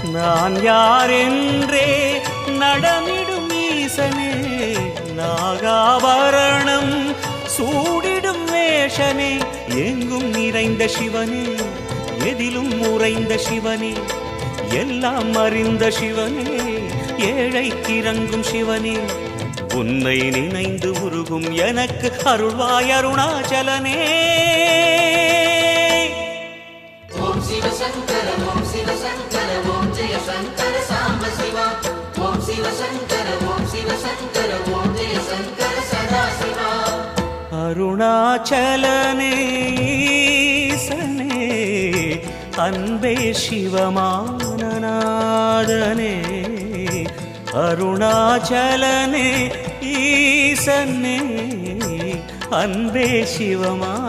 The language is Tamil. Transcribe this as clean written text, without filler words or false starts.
நான் யாரென்றே நடமிடும் ஈசனே, நாகாபரணம் சூடிடும் வேஷனே, எங்கும் நிறைந்த சிவனே, எதிலும் உறைந்த சிவனே, எல்லாம் அறிந்த சிவனே, ஏழைக்கு இறங்கும் சிவனே, உன்னை நினைந்து உருகும் எனக்கு அருள்வாய் அருணாச்சலனே. ஓம் சிவசங்கர ஓம் சிவசங்கர ஓம் ஜெய சங்கர சாம்ப சிவா. ஓம் சிவசங்கர ஓம் சிவசங்கர ஓம் ஜெய சங்கர சதா சிவா. அருணாச்சலனே ஈசனே, அன்பே சிவமானநாதனே, அருணாச்சலனே ஈசனே, அன்பே சிவமானநாதனே.